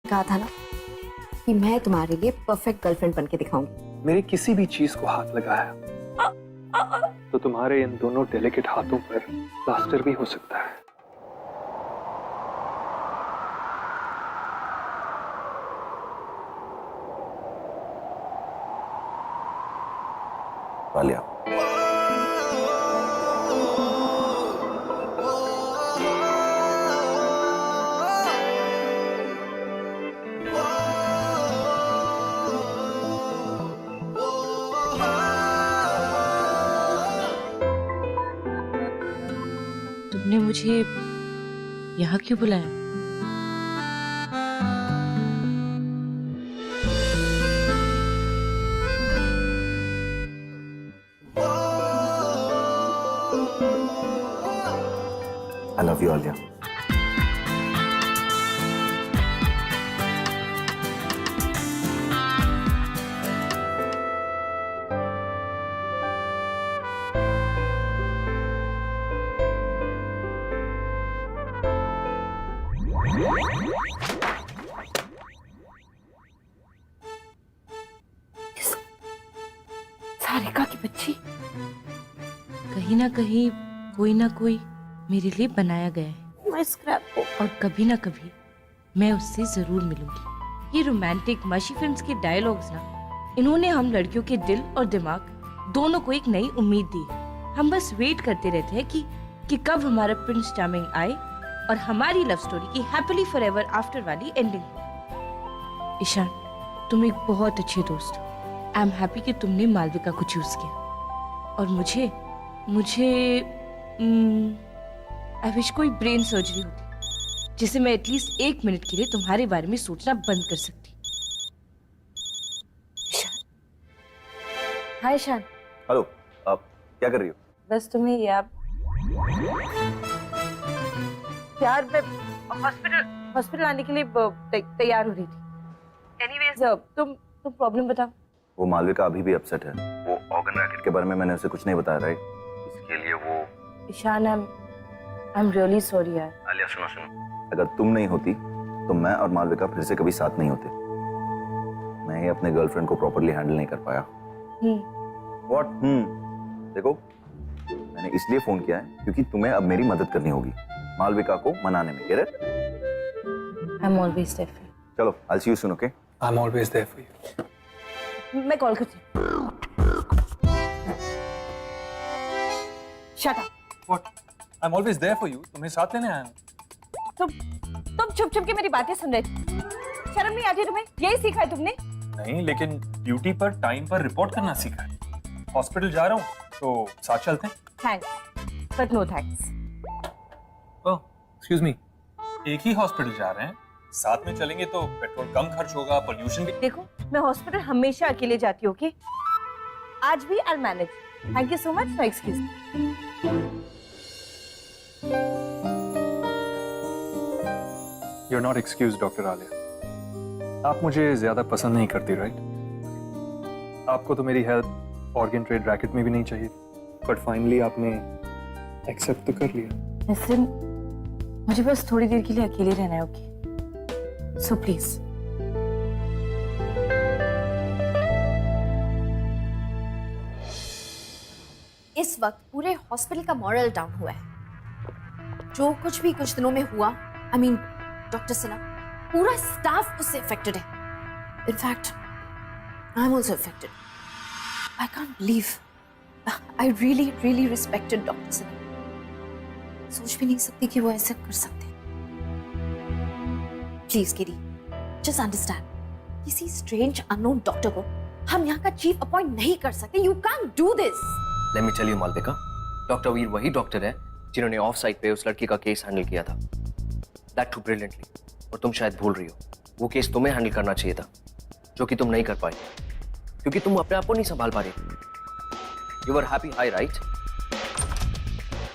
कहा था ना कि मैं तुम्हारे लिए परफेक्ट गर्लफ्रेंड बनके दिखाऊंगी। मेरी किसी भी चीज को हाथ लगाया तो तुम्हारे इन दोनों डेलिकेट हाथों पर प्लास्टर भी हो सकता है। आलिया, तुमने मुझे यहाँ क्यों बुलाया? I love you, Alia. Sarika की बच्ची कहीं ना कहीं कोई ना कोई मेरे लिए बनाया गया है मैं स्क्रैप और कभी ना कभी मैं उससे जरूर मिलूंगी। ये रोमांटिक मशी फिल्म्स के डायलॉग्स ना, इन्होंने हम लड़कियों के दिल और दिमाग दोनों को एक नई उम्मीद दी। हम बस वेट करते रहते हैं कि कब हमारा प्रिंस चार्मिंग आए और हमारी लव स्टोरी की हैप्पीली फॉरएवर आफ्टर वाली एंडिंग। ईशान, तुम एक बहुत अच्छे दोस्त हो। आई एम हैप्पी कि तुमने मालविका को चूज किया और मुझे आई विश कोई ब्रेन सर्जरी होती जिससे मैं एटलीस्ट 1 मिनट के लिए तुम्हारे बारे में सोचना बंद कर सकती। ईशान। हाय ईशान। हेलो, आप क्या कर रही हो? बस तुम्हें यार मैं हॉस्पिटल आने के लिए तैयार हो रही थी। एनीवेज तुम प्रॉब्लम बताओ। वो मालविका अभी भी अपसेट है। वो ऑर्गन रैकेट के बारे में मैंने उसे कुछ नहीं बताया, राइट? इसके लिए वो Ishan, I am really sorry यार। आलिया, सुनो, अगर तुम नहीं होती तो मैं और मालविका फिर से कभी साथ नहीं होते। मैं ही अपने गर्लफ्रेंड को प्रॉपर्ली हैंडल नहीं कर पाया। व्हाट? देखो, मैंने इसलिए फोन किया है क्योंकि तुम्हें अब मेरी मदद करनी होगी मालविका को मनाने में। Get it? I am always there for you. चलो, I see you soon, okay? I am always there for you. मैं कॉल करती हूँ। Shut up. What? I am always there for you. तुम्हें साथ लेने आया हूं। तुम छुप के मेरी बातें सुन रहे थे। शर्म नहीं आती तुम्हें? यही सीखा है तुमने? नहीं, लेकिन ड्यूटी पर टाइम पर रिपोर्ट करना सीखा है। हॉस्पिटल जा रहा हूँ तो साथ चलते हैं। Thanks but no thanks. Oh, excuse me. एक ही हॉस्पिटल जा रहे हैं, साथ में चलेंगे तो पेट्रोल कम खर्च होगा, पोल्यूशन भी। देखो, मैं हॉस्पिटल हमेशा अकेले जाती हूँ, ओके? आज भी I manage. Thank you so much for excuse. You're not excused, doctor Alia. आप मुझे ज्यादा पसंद नहीं करती, राइट? आपको तो मेरी हेल्प ऑर्गन ट्रेड रैकेट में भी नहीं चाहिए, बट फाइनली आपने एक्सेप्ट तो कर लिया। लिसन, मुझे बस थोड़ी देर के लिए अकेले रहना है, ओके? So please. इस वक्त पूरे हॉस्पिटल का मॉरल डाउन हुआ है। जो कुछ भी कुछ दिनों में हुआ, आई मीन डॉक्टर सिन्हा, पूरा स्टाफ उससे अफेक्टेड है। In fact I am also affected. I can't believe, I really really respected doctor Sinha. सोच भी नहीं सकती कि वो ऐसा कर सकते। प्लीज गिरी, जस्ट अंडरस्टैंड, किसी स्ट्रेंज अननोन डॉक्टर को हम यहाँ का चीफ अपॉइंट नहीं कर सकते। You can't do this. Let me tell you Malvika, doctor Veer वही डॉक्टर है जिन्होंने ऑफ साइट पे उस लड़की का केस हैंडल किया था, दैट टू ब्रिलियंटली। और तुम शायद भूल रही हो, वो केस तुम्हें हैंडल करना चाहिए था, जो कि तुम नहीं कर पाए क्योंकि तुम अपने आप को नहीं संभाल पा रही। You were happy high, right?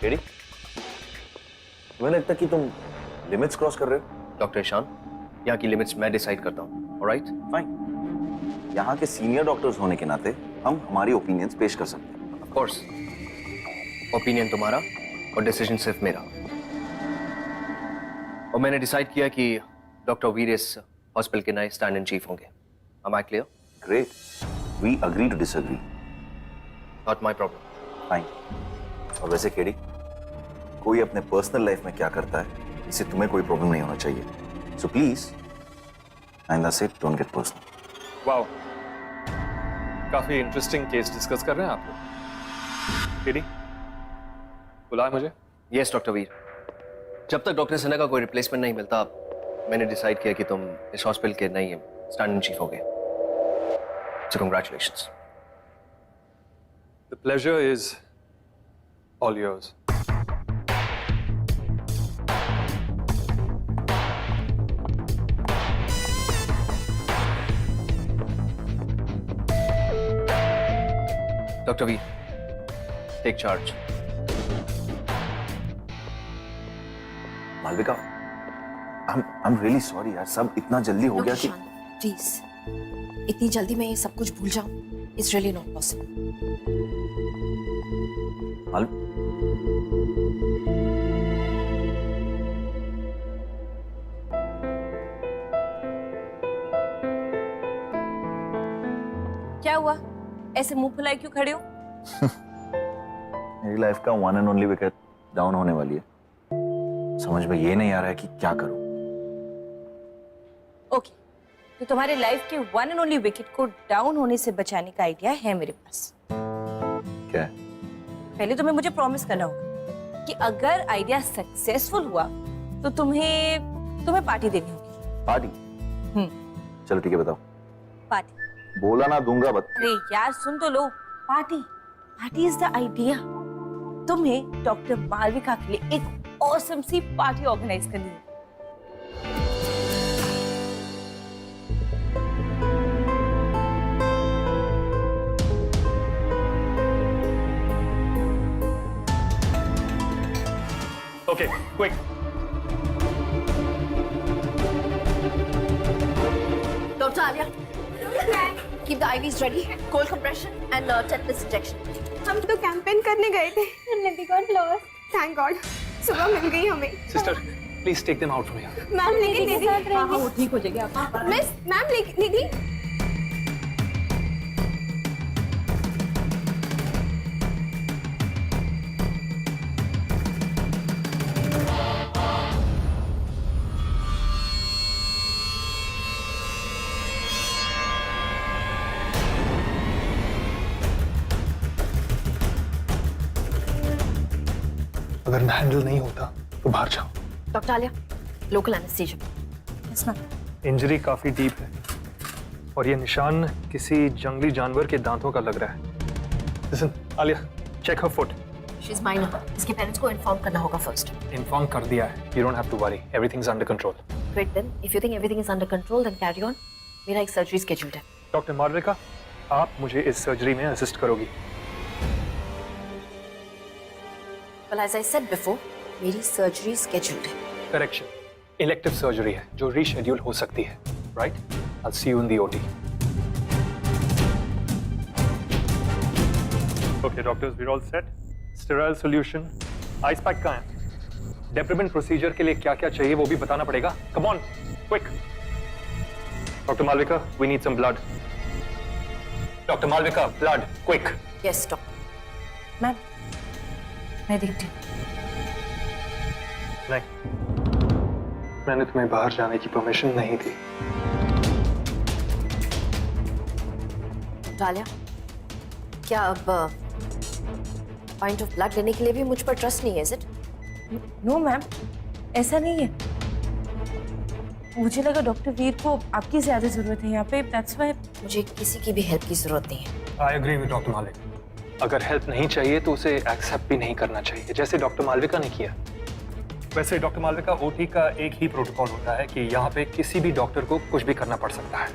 KD, तुम्हें लगता कि तुम लिमिट्स क्रॉस कर रहे हो? डॉक्टर ईशान, यहाँ की लिमिट्स मैं डिसाइड करता हूँ, ऑलराइट? फाइन। यहाँ के सीनियर डॉक्टर्स होने के नाते हम हमारी ओपिनियंस पेश कर सकते हैं। ऑफ कोर्स, ओपिनियन तुम्हारा और डिसीजन सिर्फ मेरा। और मैंने डिसाइड किया कि डॉक्टर वीर इज हॉस्पिटल के नए स्टैंड इन चीफ होंगे। Am I clear? Great, we agree to disagree. Not my problem. Fine. और वैसे केडी, कोई अपने पर्सनल लाइफ में क्या करता है इससे तुम्हें कोई प्रॉब्लम नहीं होना चाहिए। सो प्लीज आइंदा से डोंट गेट पर्सनल। वाओ, काफी इंटरेस्टिंग केस डिस्कस कर रहे हैं आप लोग। केडी, बुलाए मुझे। Yes, डॉक्टर वीर। जब तक डॉक्टर सिन्हा का कोई रिप्लेसमेंट नहीं मिलता, मैंने डिसाइड किया कि तुम इस हॉस्पिटल के नए स्टैंड इन चीफ होगे। So congratulations. The pleasure is all yours. Dr. Veer, take charge. Malvika, I'm really sorry यार, सब इतना जल्दी हो गया कि प्लीज, इतनी जल्दी मैं ये सब कुछ भूल जाऊं, इट्स रियली नॉट पॉसिबल। माल क्या हुआ? ऐसे मुंह फुलाए क्यों खड़े हो? मेरी लाइफ का one and only wicket down होने वाली है। समझ में ये नहीं आ रहा है कि क्या करूं। ओके, तो तुम्हारे लाइफ के वन एंड ओनली विकेट को डाउन होने से बचाने का आइडिया है मेरे पास। क्या है? पहले तुम्हें मुझे प्रॉमिस करना होगा कि अगर आइडिया सक्सेसफुल हुआ तो तुम्हें पार्टी देनी होगी। पार्टी? चलो ठीक है, बताओ। पार्टी? बोला ना दूंगा बत। अरे यार सुन तो लो। Party is the idea. तुम्हें डॉक्टर मालविका के लिए एक ऑसम सी पार्टी ऑर्गेनाइज करनी है। Okay, quick. Dr. Alia, keep the IVs ready. Cold compression and tetanus injection. हम तो कैंपेन करने गए थे। निधि गॉट लॉस्ट। थैंक गॉड, सुबह मिल गई हमें। Sister, please take them out from here. Ma'am लेकिन निधि वो ठीक हो जाएगी आप। मिस मैम लेकिन निधि अगर मैं हैंडल नहीं होता तो बाहर जाओ। Doctor Alia, local anaesthesia. Yes ma'am. Injury काफी डीप है और ये निशान किसी जंगली जानवर के दांतों का लग रहा है। Listen, Alia, check her foot. She is minor. इसके पेरेंट्स को इन्फॉर्म करना होगा फर्स्ट। इन्फॉर्म कर दिया है। You don't have to worry. Everything's under control. Great then, if you think everything is under control then carry on. मेरा एक surgery scheduled है। डॉक्टर मालविका, आप मुझे इस सर्जरी में असिस्ट करोगी। Well, as I said before, मेरी सर्जरी स्केड्यूल्ड है। करेक्शन, इलेक्टिव सर्जरी है जो रीशेड्यूल हो सकती है। Right? I'll see you in the OT. Okay, doctors, we're all set. Sterile solution. Ice pack कहाँ है? Debridement procedure के लिए क्या-क्या चाहिए वो भी बताना पड़ेगा। Come on, quick. Dr. Malvika, we need some blood. Dr. Malvika, blood, quick. Yes doctor. Ma'am, मैं देखती हूँ। नहीं, मैंने तुम्हें बाहर जाने की परमिशन नहीं दी। डालिया, क्या अब पॉइंट ऑफ ब्लड लेने के लिए भी मुझ पर ट्रस्ट नहीं है? Is it? नो मैम, ऐसा नहीं है। मुझे लगा डॉक्टर वीर को आपकी ज्यादा जरूरत है यहाँ पे, दैट्स व्हाई। मुझे किसी की भी हेल्प की जरूरत नहीं है। आई एग्री विद डॉक्टर मालिक। अगर हेल्प नहीं चाहिए तो उसे एक्सेप्ट भी नहीं करना चाहिए, जैसे डॉक्टर मालविका ने किया। वैसे डॉक्टर मालविका, ओटी का एक ही प्रोटोकॉल होता है कि यहाँ पे किसी भी डॉक्टर को कुछ भी करना पड़ सकता है।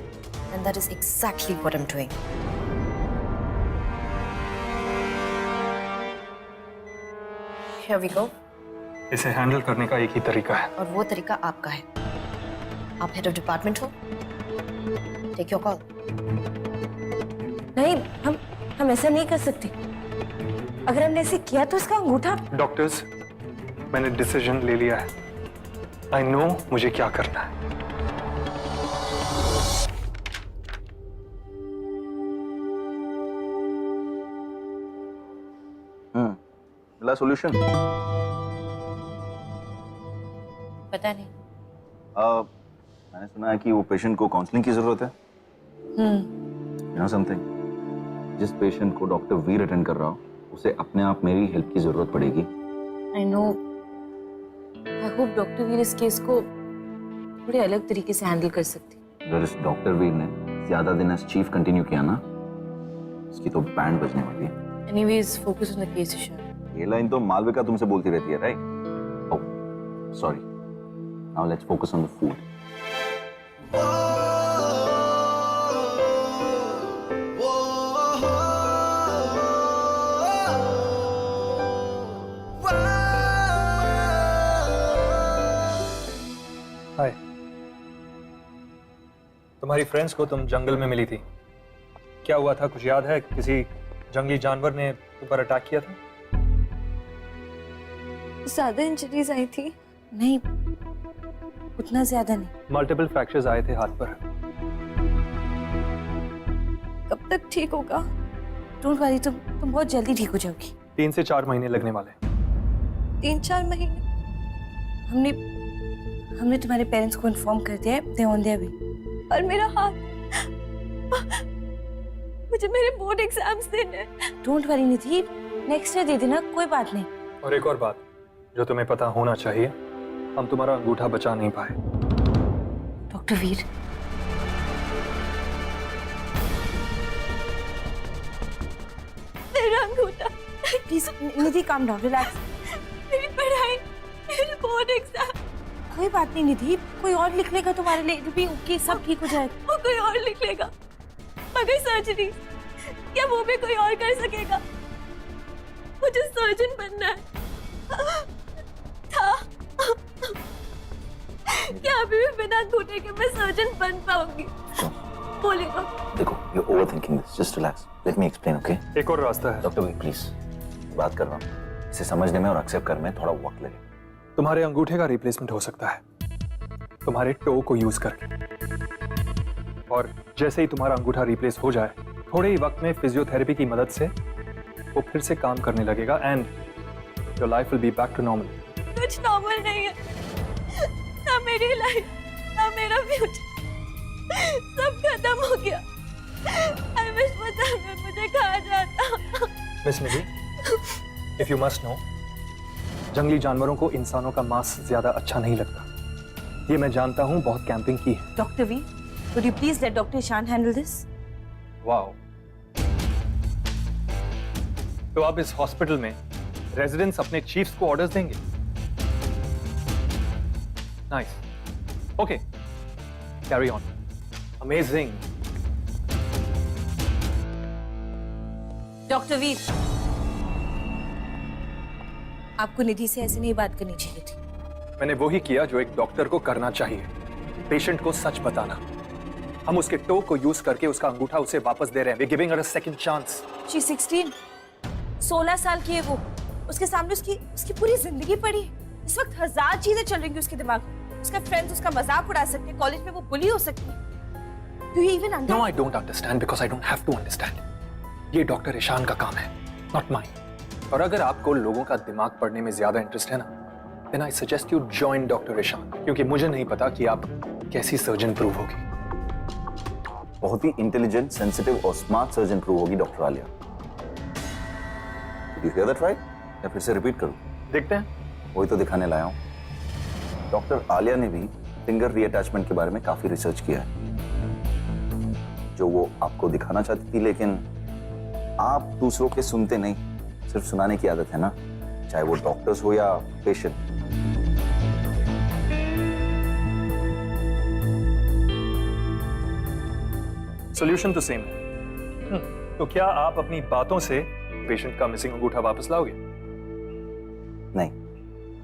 And that is exactly what I am doing. Here we go. इसे हैंडल करने का एक ही तरीका है। और वो तरीका आपका है। आप हेड ऑफ डिपार्टमेंट हो। Take your call. नहीं, हम ऐसा नहीं कर सकते। अगर हमने ऐसे किया तो उसका अंगूठा। डॉक्टर्स, मैंने डिसीजन ले लिया है। आई नो मुझे क्या करना है। निकला सॉल्यूशन? पता नहीं। मैंने सुना है कि वो पेशेंट को काउंसलिंग की जरूरत है। यू नो समथिंग, जिस पेशेंट को डॉक्टर वीर अटेंड कर रहा हो उसे अपने आप मेरी हेल्प की जरूरत पड़ेगी। I know, I hope doctor Veer इस केस को थोड़े अलग तरीके से हैंडल कर सकती। अगर इस डॉक्टर वीर ने ज्यादा दिन एज चीफ कंटिन्यू किया ना, उसकी तो बैंड बजने वाली है। Anyways, focus on the case Ishaan. ये लाइन तो मालविका तुमसे बोलती रहती है, right? Oh sorry, now let's focus on the food. Hi, तुम्हारी फ्रेंड्स को तुम जंगल में मिली थी, क्या हुआ था? कुछ याद है? किसी जंगली जानवर ने तुम पर अटैक किया था? ज्यादा इंजरीज आई थी। नहीं, उतना ज्यादा नहीं। मल्टीपल फ्रैक्चर्स आए थे हाथ पर। कब तक ठीक होगा? डोंट वरी, तुम बहुत जल्दी ठीक हो जाओगी। 3 से 4 महीने लगने वाले। 3-4 महीने? हमने तुम्हारे पेरेंट्स को इन्फॉर्म कर दिया है, दे ऑन देयर वे। और मेरा हाथ, मुझे मेरे बोर्ड एग्जाम्स देने हैं। Don't worry Nidhi, next year दे देना, कोई बात नहीं। और एक और बात जो तुम्हें पता होना चाहिए, हम तुम्हारा अंगूठा बचा नहीं पाए। डॉक्टर वीर, मेरा अंगूठा, please Nidhi calm down, relax. मेरी पढ़ाई, मेरे बोर्ड एग्जाम। कोई बात नहीं निधि, कोई और लिख लेगा तुम्हारे लिए, भी ओके, सब ठीक हो जाएगा। वो कोई और लिख लेगा, मगर सर्जरी क्या वो भी कोई और कर सकेगा? मुझे सर्जन बनना है। था क्या अभी भी बिना अंगूठे के मैं सर्जन बन पाऊंगी? बोलेगा। देखो, you overthinking this, just relax, let me explain, okay? एक और रास्ता है। डॉक्टर वीर प्लीज, बात कर रहा हूँ, इसे समझने में और एक्सेप्ट करने में थोड़ा वक्त लगेगा। तुम्हारे अंगूठे का रिप्लेसमेंट हो सकता है तुम्हारे टो को यूज करके, और जैसे ही तुम्हारा अंगूठा रिप्लेस हो जाए, थोड़े ही वक्त में फिजियोथेरेपी की मदद से वो फिर से काम करने लगेगा and your life will be back to normal. कुछ नॉर्मल नहीं है, ना मेरी लाइफ, ना मेरा फ्यूचर, सब खत्म हो गया। आई विश वो जानवर मुझे खा जाता। Miss Nidhi, if you must know, जंगली जानवरों को इंसानों का मांस ज्यादा अच्छा नहीं लगता। ये मैं जानता हूँ, बहुत कैंपिंग की है। Doctor Veer, would you please let Dr. Ishan handle this? Wow, तो अब इस हॉस्पिटल में रेजिडेंट्स अपने चीफ्स को ऑर्डर्स देंगे? Nice, okay, carry on, amazing. Doctor Veer, आपको निधि से ऐसे नहीं बात करनी चाहिए थी। मैंने वो ही किया जो एक डॉक्टर को करना चाहिए, पेशेंट को सच बताना। हम उसके टो को यूज करके उसका अंगूठा उसे वापस दे रहे हैं। We're giving her a second chance. She's 16, 16 साल की है वो। उसके सामने उसकी पूरी जिंदगी पड़ी है। इस वक्त 1000 चीजें चल रही हैं उसके दिमाग में। उसका फ्रेंड्स उसका मजाक उड़ा सकते हैं, कॉलेज में वो बुली हो सकती है। Do you even understand? No, I don't understand because I don't have to understand. ये डॉक्टर ईशान का काम है, not mine. और अगर आपको लोगों का दिमाग पढ़ने में ज्यादा इंटरेस्ट है ना, then I suggest you join doctor Ishan, क्योंकि मुझे नहीं पता कि आप कैसी सर्जन प्रूव होगी। बहुत ही इंटेलिजेंट, सेंसिटिव और स्मार्ट सर्जन प्रूव होगी doctor Alia. Did you hear that right? या फिर से रिपीट करूं? देखते हैं। वही तो दिखाने लाया हूं। डॉक्टर आलिया ने भी फिंगर रीअटैचमेंट के बारे में काफी रिसर्च किया है, जो वो आपको दिखाना चाहती थी, लेकिन आप दूसरों के सुनते नहीं, सिर्फ सुनाने की आदत है ना, चाहे वो डॉक्टर्स हो या पेशेंट। सॉल्यूशन तो सेम है। तो क्या आप अपनी बातों से पेशेंट का मिसिंग अंगूठा वापस लाओगे? नहीं,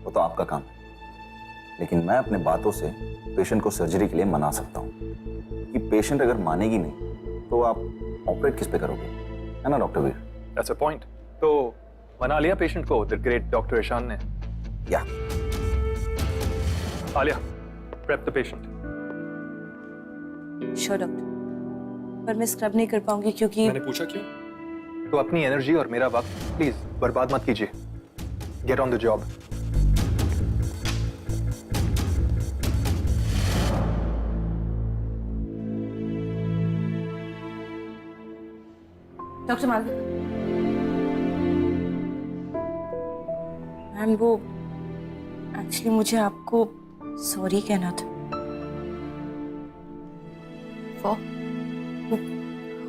वो तो आपका काम है, लेकिन मैं अपने बातों से पेशेंट को सर्जरी के लिए मना सकता हूँ। कि पेशेंट अगर मानेगी नहीं तो आप ऑपरेट किस पे करोगे, है ना doctor Veer? That's a point. तो मना लिया पेशेंट को द ग्रेट डॉक्टर ईशान ने। या Alia, prep the patient. Sure doctor, पर मैं स्क्रब नहीं कर पाऊंगी क्योंकि मैंने पूछा क्यों? तो अपनी एनर्जी और मेरा वक्त प्लीज बर्बाद मत कीजिए। Get on the job. Doctor Malvika, ma'am वो एक्चुअली मुझे आपको सॉरी कहना था। For?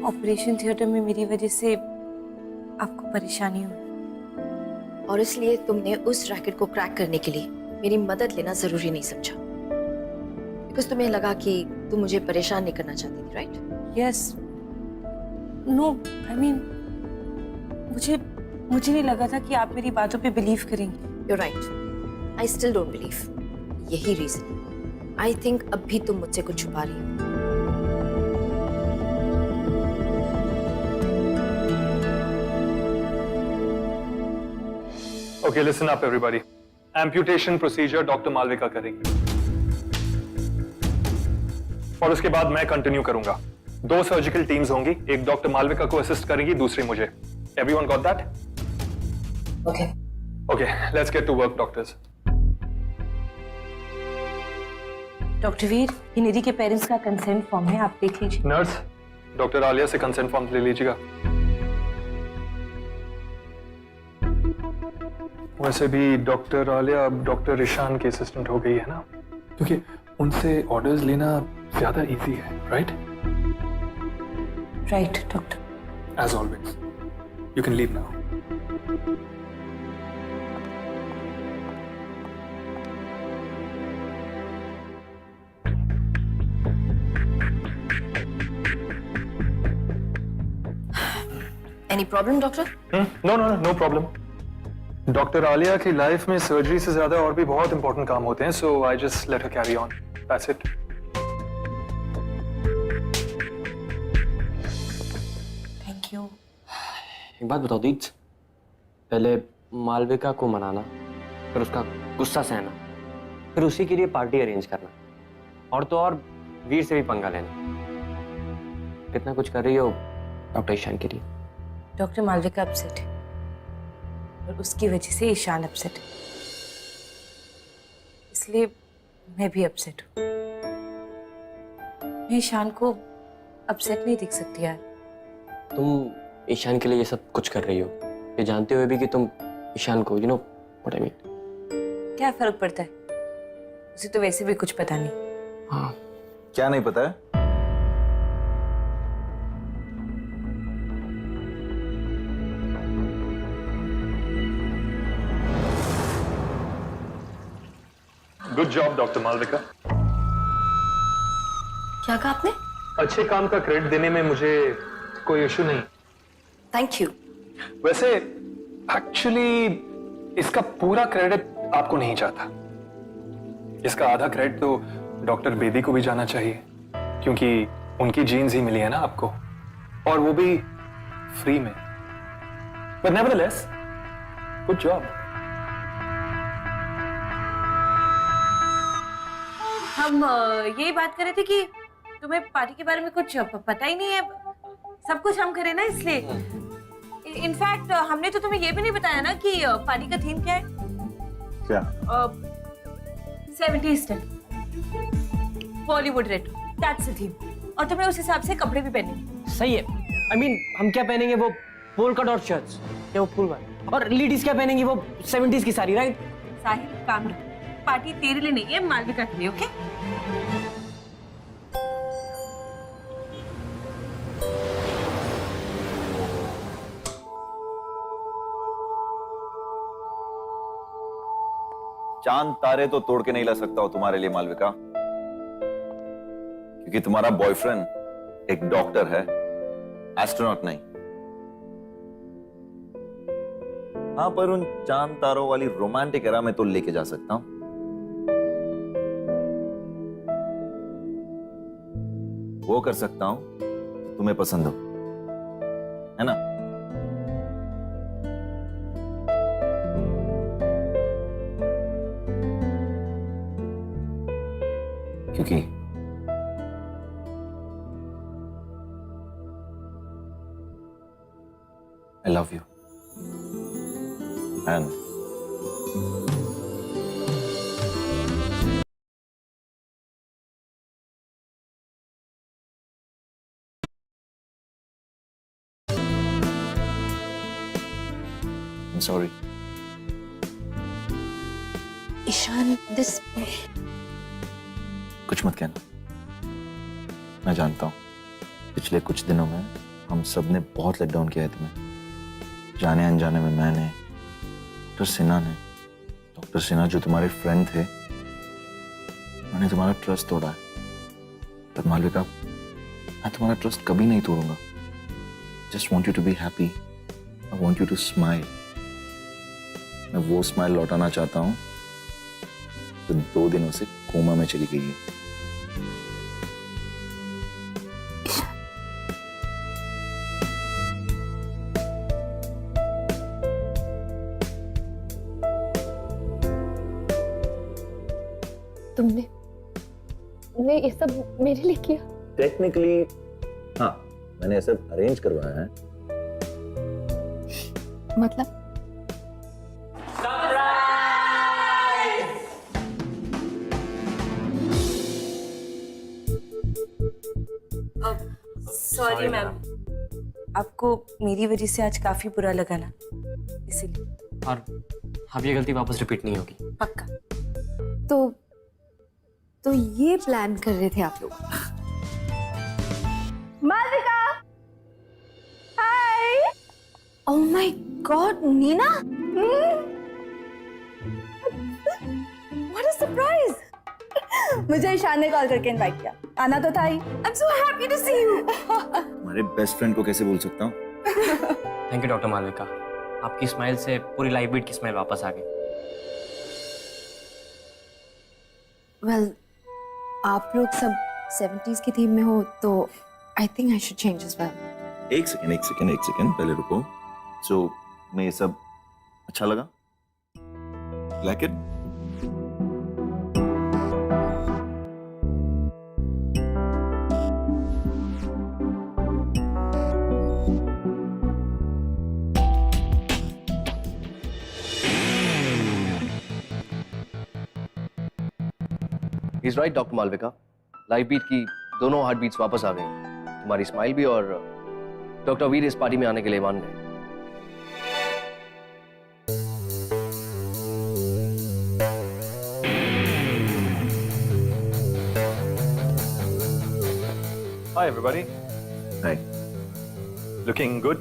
ऑपरेशन थिएटर में मेरी वजह से आपको परेशानी हुई और इसलिए तुमने उस रैकेट को क्रैक करने के लिए मेरी मदद लेना जरूरी नहीं समझा, बिकॉज तुम्हें लगा कि तुम मुझे परेशान नहीं करना चाहती थी, right? Yes no I mean मुझे नहीं लगा था कि आप मेरी बातों पे बिलीव करेंगे। You're right. I still don't believe. यही रीजन। I think अब भी तुम मुझसे कुछ छुपा रही हो। Okay, listen up everybody. Amputation procedure doctor Malvika करेंगे और उसके बाद मैं कंटिन्यू करूंगा। 2 सर्जिकल टीम्स होंगी, एक डॉक्टर मालविका को असिस्ट करेगी, दूसरी मुझे। Everyone got that? Okay. Okay, let's get to work, doctors. Doctor Veer, ये निधि के पेरेंट्स का कंसेंट फॉर्म है, आप देख लीजिए। नर्स, डॉक्टर आलिया से कंसेंट फॉर्म ले लीजिएगा। वैसे भी डॉक्टर आलिया अब डॉक्टर ईशान की असिस्टेंट हो गई है ना, क्योंकि उनसे ऑर्डर्स लेना ज्यादा इजी है, right? Right doctor. As always, you can leave now. Any problem, doctor? No problem. Doctor Alia की लाइफ में सर्जरी से ज्यादा और भी बहुत इंपॉर्टेंट काम होते हैं, so I just let her carry on. That's it. Thank you. एक बात बताओ दीद, पहले मालविका को मनाना, फिर उसका गुस्सा सहना, फिर उसी के लिए पार्टी अरेंज करना, और तो और वीर से भी पंगा लेना। कितना कुछ कर रही हो डॉक्टर ईशान के लिए। डॉक्टर मालविका अपसेट है और उसकी वजह से ईशान अपसेट है, इसलिए मैं भी अपसेट हूँ। मैं ईशान को अपसेट नहीं दिख सकती यार। तुम ईशान के लिए ये सब कुछ कर रही हो, ये जानते हुए भी कि तुम ईशान को you know what I mean. क्या फर्क पड़ता है, उसे तो वैसे भी कुछ पता नहीं। हाँ, क्या नहीं पता है? Good job doctor Malvika. क्या कहा आपने? अच्छे काम का क्रेडिट देने में मुझे कोई इशू नहीं। Thank you. वैसे एक्चुअली इसका पूरा क्रेडिट आपको नहीं जाता, इसका आधा क्रेडिट तो डॉक्टर बेदी को भी जाना चाहिए, क्योंकि उनकी जीन्स ही मिली है ना आपको, और वो भी फ्री में। But nevertheless good job. हम यही बात कर रहे थे कि तुम्हें पार्टी के बारे में कुछ पता ही नहीं है, सब कुछ हम करें ना, इसलिए। इनफैक्ट हमने तो तुम्हें ये भी नहीं बताया ना कि पार्टी का थीम क्या है। क्या? 70s style, Bollywood retro, that's the theme, और तुम्हें उस हिसाब से कपड़े भी पहने। सही है। आई मीन हम क्या पहनेंगे, वो पोलका डॉट शर्ट्स या वो फुल वाली, और लेडीज क्या पहनेंगी, वो 70s की साड़ी, राइट? साहिल काम रखो, पार्टी तेरे लिए नहीं है, मालविका के लिए, ओके? चांद तारे तो तोड़ के नहीं ला सकता हो तुम्हारे लिए मालविका, क्योंकि तुम्हारा बॉयफ्रेंड एक डॉक्टर है, एस्ट्रोनॉट नहीं। हाँ, पर उन चांद तारों वाली रोमांटिक एरा में तो लेके जा सकता हूं। वो कर सकता हूं तुम्हें पसंद हो, है ना? क्योंकि I love you and I'm sorry. Ishan, this कुछ मत कहना। मैं जानता हूँ पिछले कुछ दिनों में हम सब ने बहुत लेट डाउन किया है तुम्हें। जाने अनजाने में मैंने, डॉक्टर सिन्हा जो तुम्हारे फ्रेंड थे, उन्होंने तुम्हारा ट्रस्ट तोड़ा है। पर मालविका, मैं तुम्हारा ट्रस्ट कभी नहीं तोड़ूंगा। Just want you to be happy. I want you to smile. मैं वो स्माइल लौटाना चाहता हूँ जो 2 दिनों से कोमा में चली गई है। तुमने ये सब मेरे लिए किया? टेक्निकली हाँ, मैंने सब अरेंज करवाया है। मतलब? सॉरी मैम, आपको मेरी वजह से आज काफी बुरा लगा ना, इसीलिए। और अब ये गलती वापस रिपीट नहीं होगी। पक्का। तो ये प्लान कर रहे थे आप लोग? Malvika, hi. Oh my god, Neena, what a surprise. मुझे ईशान ने कॉल करके इनवाइट किया, आना तो था ही। I am so happy to see you. हमारे बेस्ट फ्रेंड को कैसे भूल सकता हूँ। थैंक यू डॉक्टर मालविका, आपकी स्माइल से पूरी लाइफ बीट की स्माइल वापस आ गई। वेल, आप लोग सब 70s की थीम में हो तो I think I should change as well. एक सेकंड पहले रुको। सो मैं ये सब अच्छा लगा? Like it? He's right, doctor Malvika. Life beat की दोनों हार्ट बीट्स वापस आ गई। तुम्हारी स्माइल भी और डॉक्टर वीर इस पार्टी में आने के लिए मान गए। Hi everybody. Hi. Looking good?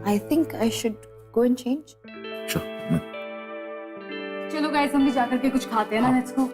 I think I should go and change. Sure. चलो गाइस, हम भी जाकर के कुछ खाते हैं ना। Let's go.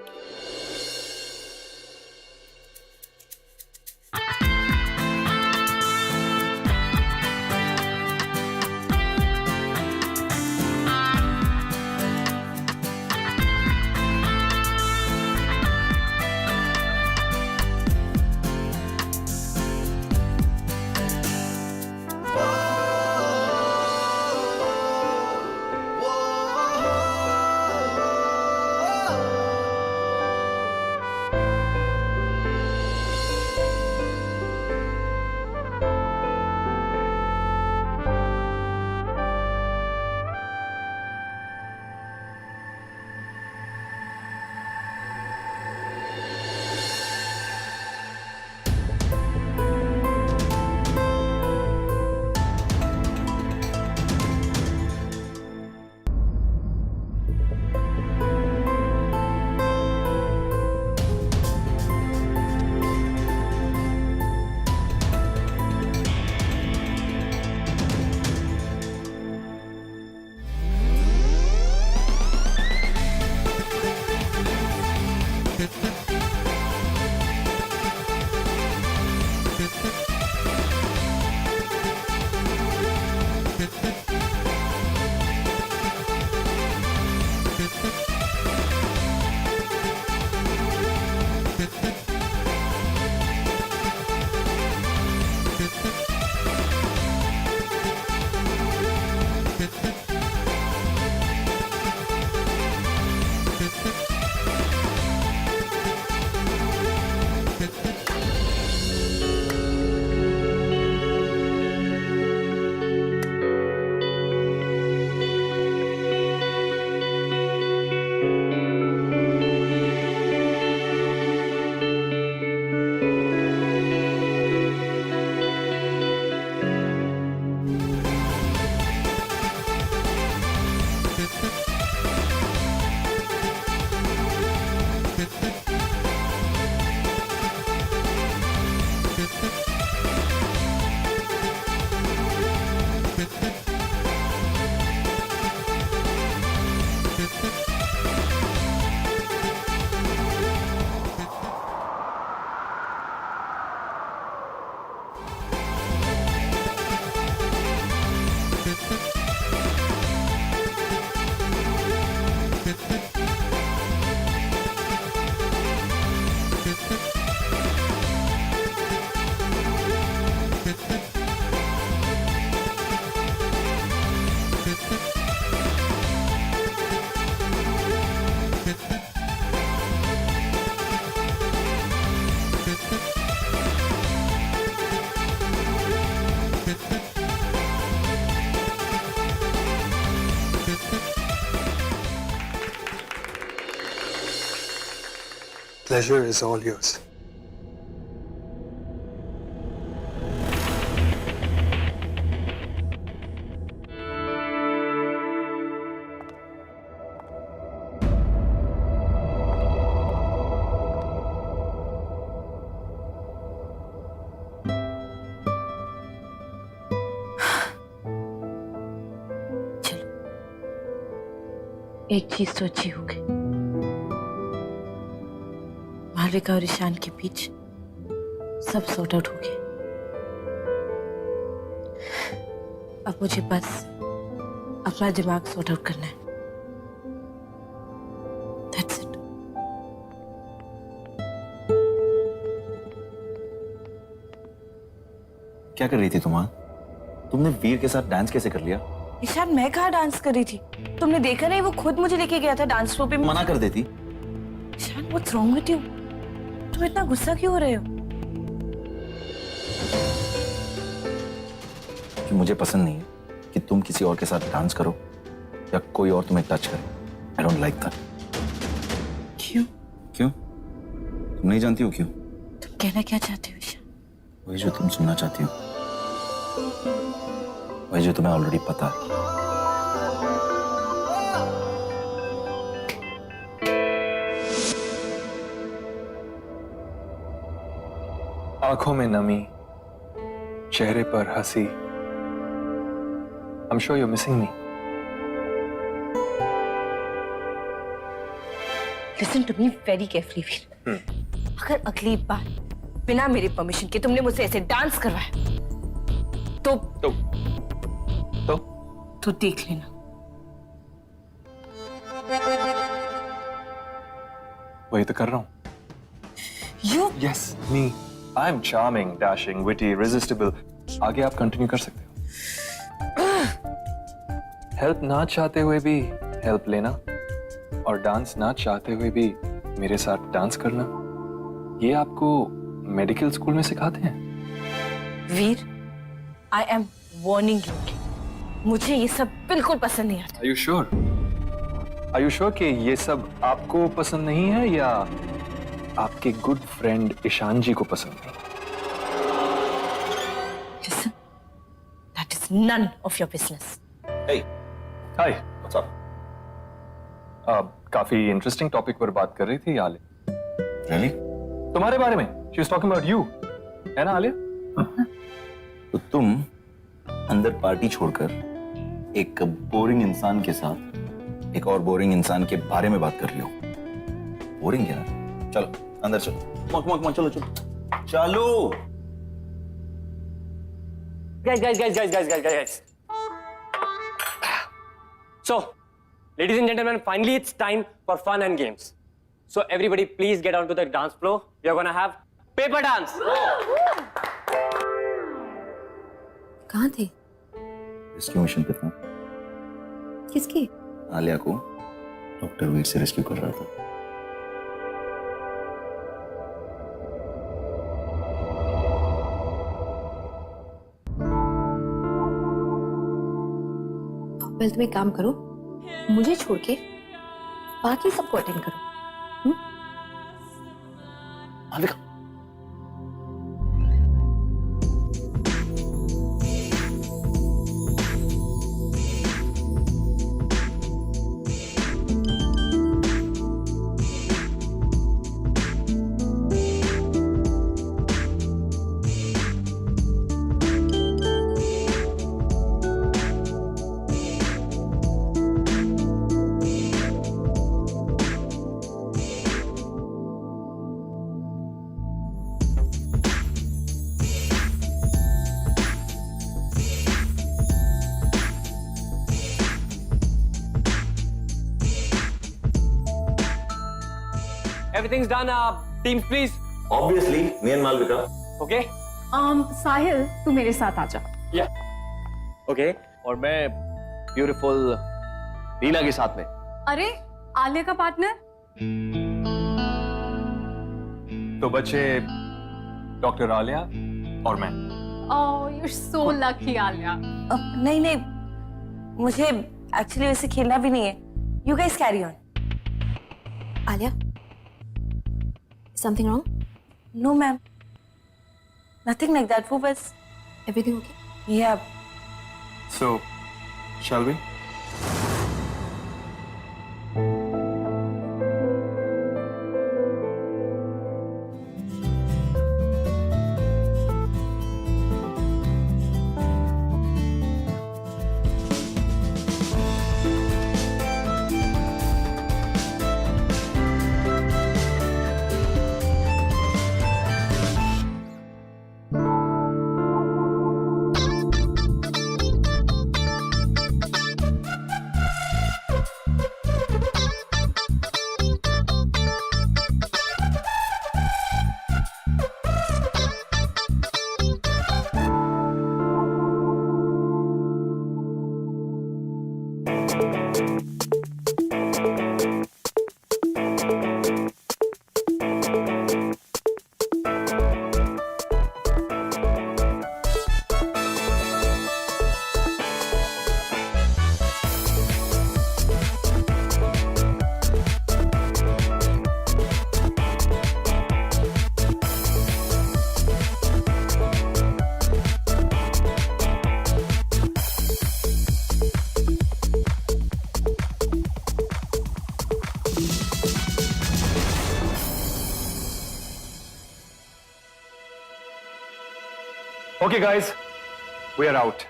Pleasure is all yours. एक चीज तो अच्छी हो गई, मालविका और ईशान के बीच सब सॉर्ट आउट हो गया। अब मुझे बस अपना दिमाग सॉर्ट आउट करना है। That's it. क्या कर रही थी तुम? तुमने वीर के साथ डांस कैसे कर लिया? ईशान, मैं कहाँ डांस कर रही थी? तुमने देखा नहीं, वो खुद मुझे लेके गया था डांस फ्लोर पे। मना कर देती। Ishaan, what's wrong with you? तुम इतना गुस्सा क्यों हो रहे हो? कि मुझे पसंद नहीं है कि तुम किसी और के साथ डांस करो या कोई और तुम्हें टच करे। I don't like that. क्यों? क्यों? तुम नहीं जानती हो क्यों? तुम कहना क्या चाहते हो ईशान? वही जो तुम सुनना चाहती हो, वही जो तुम्हें ऑलरेडी पता है। आंखों में नमी, चेहरे पर हंसी। I'm sure you're missing me. Listen to me very carefully, वीर। अगर अगली बार बिना मेरे परमिशन के तुमने मुझसे ऐसे डांस करवाया तो देख लेना। वही तो कर रहा हूँ। You? Yes, me. I'm charming, dashing, witty, irresistible. आगे आप कंटिन्यू कर सकते हो। हेल्प ना चाहते हुए भी हेल्प लेना और डांस ना चाहते हुए भी मेरे साथ डांस करना, ये आपको मेडिकल स्कूल में सिखाते हैं? वीर, I am warning you. मुझे ये सब बिल्कुल पसंद नहीं आता। Are you sure? Are you sure कि ये सब आपको पसंद नहीं है या आपके गुड फ्रेंड ईशान जी को पसंद नहीं? Listen, that is none of your business. Hey, hi, what's up? काफी इंटरेस्टिंग टॉपिक पर बात कर रही थी आले। Really? तुम्हारे बारे में। She was talking about you. है ना आले? तो तुम अंदर पार्टी छोड़कर एक बोरिंग इंसान के साथ एक और बोरिंग इंसान के बारे में बात कर रही हो। बोरिंग क्या? चलो अंदर चलो। मक चलो चलो चलो। Guys. So, ladies and gentlemen, finally it's time for fun and games. So everybody please get onto the dance floor. We are gonna have paper dance. कहाँ थे? रेस्क्यू मिशन पे था। किसकी? आलिया को डॉक्टर वीर से रेस्क्यू कर रहा था। पहले तुम एक काम करो, मुझे छोड़ के बाकी सबको अटेंड करो। Malvika, Everything's done. Teams, please. obviously me and Malvika. Okay. साहिल तू मेरे साथ आ जा। Yeah. Okay. और मैं ब्यूटीफुल नीना के साथ में। अरे आलिया का पार्टनर? तो बच्चे डॉक्टर आलिया और मैं। Oh, you're so lucky, Alia. नहीं नहीं, मुझे एक्चुअली वैसे खेलना भी नहीं है। You guys carry on. Alia, something wrong? No ma'am, nothing like that. वो बस Everything okay? या So, shall we? Okay, guys, we are out.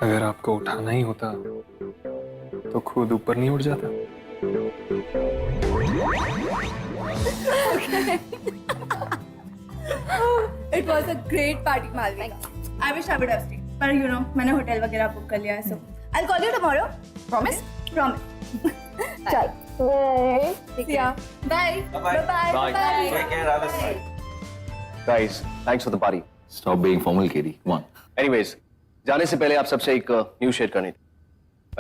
अगर आपको उठाना ही होता तो खुद ऊपर नहीं उठ जाता। It was a great party, Malvika. I wish I would have stayed. But you know, मैंने होटल वगैरह बुक कर लिया है, so I'll call you tomorrow. Promise? Promise. चल. See ya. Bye. Bye. Bye. Bye. Guys, thanks for the party. Stop being formal, Katie. Come on. Anyways, जाने से पहले आप सबसे एक न्यूज़ शेयर करनी थी।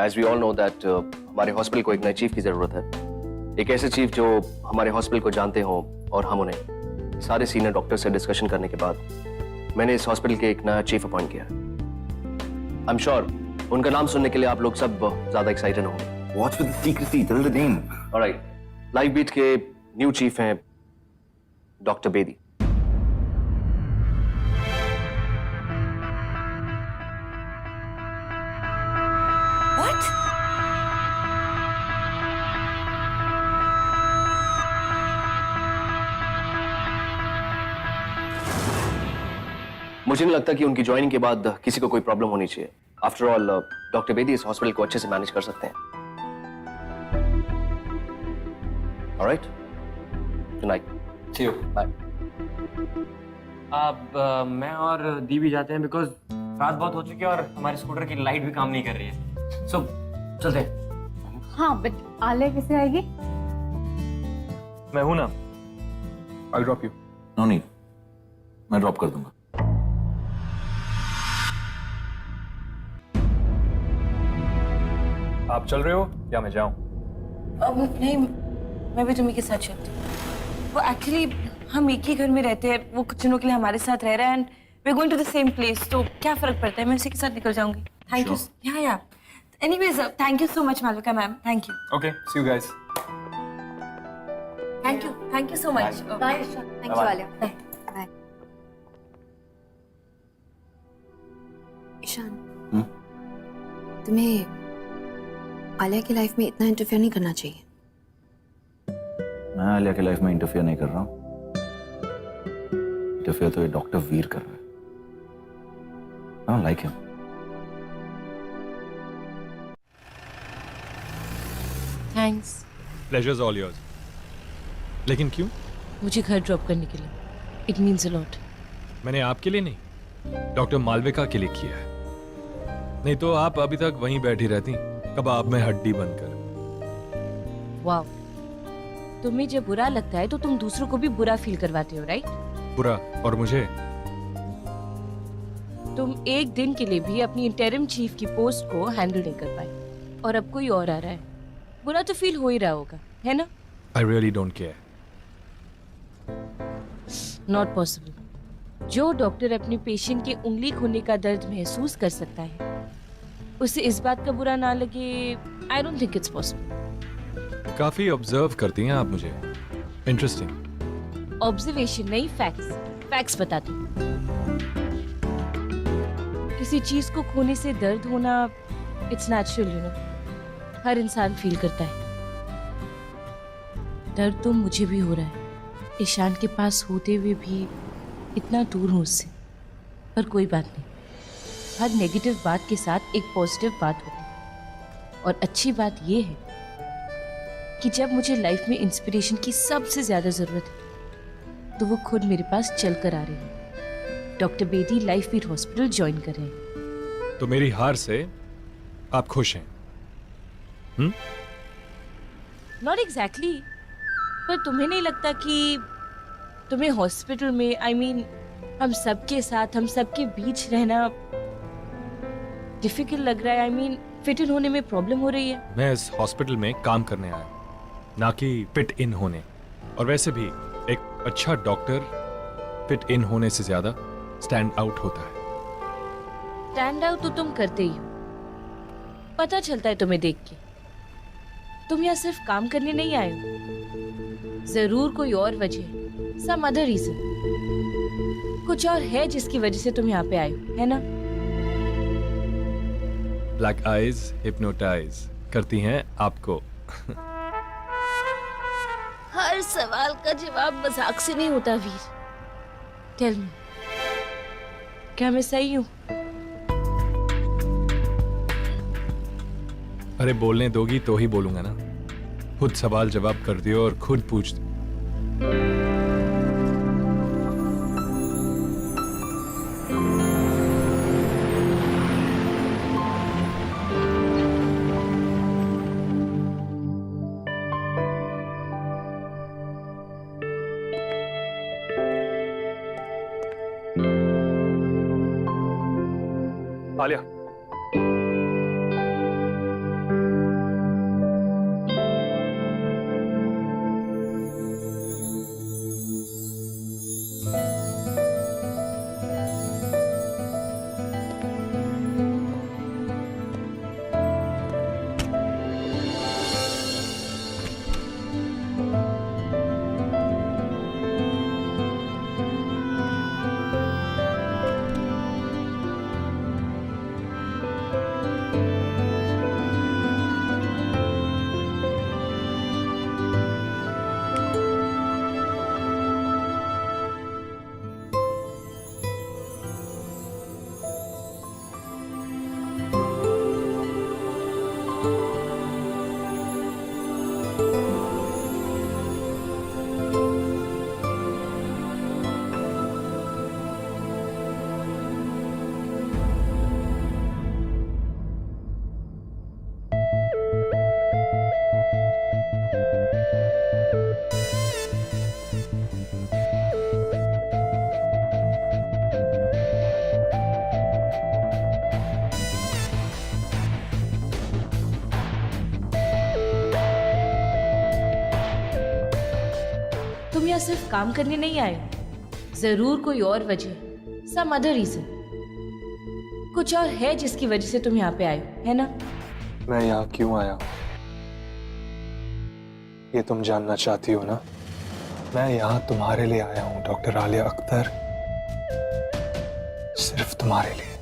As we all know that हमारे हॉस्पिटल को एक नए चीफ की जरूरत है। एक ऐसे चीफ जो हमारे हॉस्पिटल को जानते हो और हम उन्हें। सारे सीनियर डॉक्टर से डिस्कशन करने के बाद मैंने इस हॉस्पिटल के एक नया चीफ अपॉइंट किया है। I'm sure उनका नाम सुनने के लिए आप लोग सब ज्यादा एक्साइटेड होंगे। What's with the secrecy? Tell the name. Alright, live beat के न्यू चीफ हैं डॉक्टर बेदी। व्हाट? मुझे नहीं लगता कि उनकी ज्वाइनिंग के बाद किसी को कोई प्रॉब्लम होनी चाहिए। आफ्टर ऑल डॉक्टर बेदी इस हॉस्पिटल को अच्छे से मैनेज कर सकते हैं। Alright, good night, See you. Bye. अब मैं और दी भी जाते हैं बिकॉज रात बहुत हो चुकी है और हमारे स्कूटर की लाइट भी काम नहीं कर रही है। सो चलते हैं। हाँ, बट आलिया कैसे आएगी? मैं हूं ना। I'll drop you. No need. मैं ड्रॉप कर दूंगा। आप चल रहे हो या मैं जाऊं? नहीं, मैं भी तुम्ही के साथ चलती हूँ। वो एक्चुअली हम एक ही घर में रहते हैं। वो कुछ दिनों के लिए हमारे साथ रह रहा है and we are going to the same place. तो क्या फर्क पड़ता है, मैं उसी के साथ निकल जाऊंगी। Thank you. Yeah anyways, thank you so much Malvika ma'am. Thank you. Okay, see you guys. Thank you so much. Bye. Thank you, Alia. Bye. Bye. Ishaan, तुम्हें आलिया की लाइफ में इतना इंटरफेयर नहीं करना चाहिए। मैं आलिया की लाइफ में इंटरफेयर नहीं कर रहा हूँ। इंटरफेयर तो ये डॉक्टर वीर कर रहा है। I don't like him. Thanks. Pleasure's all yours. लेकिन क्यों? मुझे घर ड्रॉप करने के लिए। It means a lot. मैंने आपके लिए नहीं, डॉक्टर मालविका के लिए किया है। नहीं तो आप अभी तक वहीं बैठी रहती, कबाब में हड्डी बनकर। वाओ, तुम्हें जब बुरा लगता है तो तुम दूसरों को भी बुरा फील करवाते हो, राइट? बुरा, और मुझे? तुम एक दिन के लिए भी अपनी इंटरिम चीफ की पोस्ट को हैंडल नहीं कर पाए और अब कोई और आ रहा है। बुरा तो फील हो ही रहा होगा, है ना? I really don't care. Not possible. जो डॉक्टर अपने पेशेंट के उंगली खोने का दर्द महसूस कर सकता है, उसे इस बात का बुरा ना लगे, I don't think it's possible. काफी ऑब्जर्व करती हैं आप मुझे। इंटरेस्टिंग। ऑब्जर्वेशन नहीं, फैक्ट्स। फैक्ट्स बता दो। किसी चीज को खोने से दर्द होना इट्स नेचुरल, यू नो, हर इंसान फील करता है। दर्द तो मुझे भी हो रहा है, ईशान के पास होते हुए भी इतना दूर हूं उससे। पर कोई बात नहीं, हर नेगेटिव बात के साथ एक पॉजिटिव बात होती है। और अच्छी बात यह है कि जब मुझे लाइफ में इंस्पिरेशन की सबसे ज्यादा जरूरत है, तो वो खुद मेरे पास चल कर आ रही है। डॉक्टर बेदी लाइफ वीर हॉस्पिटल ज्वाइन कर रहे हैं। तो मेरी हार से आप खुश हैं? नॉट एग्जैक्टली, पर तुम्हें नहीं लगता कि तुम्हें हॉस्पिटल में, आई मीन हम सबके साथ, हम सबके बीच रहना डिफिकल्ट लग रहा है? आई मीन फिट इन होने में प्रॉब्लम हो रही है? मैं इस हॉस्पिटल में काम करने आया, ना कि फिट इन होने। और वैसे भी एक अच्छा डॉक्टर फिट इन होने से ज्यादा स्टैंड आउट होता है। स्टैंड आउट तो तुम करते ही हो, पता चलता है तुम्हें देख के। तुम यहाँ सिर्फ काम करने नहीं आए हो, जरूर कोई और वजह है, सम अदर रीजन। कुछ और है जिसकी वजह से तुम यहाँ पे आए हो, है ना? ब्लैक आईज हिप्नोटाइज करती हैं आपको। हर सवाल का जवाब मजाक से नहीं होता वीर। टेल मी, क्या मैं सही हूँ? अरे बोलने दोगी तो ही बोलूंगा ना। खुद सवाल जवाब कर दियो और खुद पूछ दो। आलिया, तुम यहाँ सिर्फ काम करने नहीं आए हो, जरूर कोई और वजह, सम अदर रीजन। कुछ और है जिसकी वजह से तुम यहाँ पे आए हो, है ना? मैं यहाँ क्यों आया हूँ ये तुम जानना चाहती हो ना? मैं यहाँ तुम्हारे लिए आया हूँ डॉक्टर आलिया अख्तर, सिर्फ तुम्हारे लिए।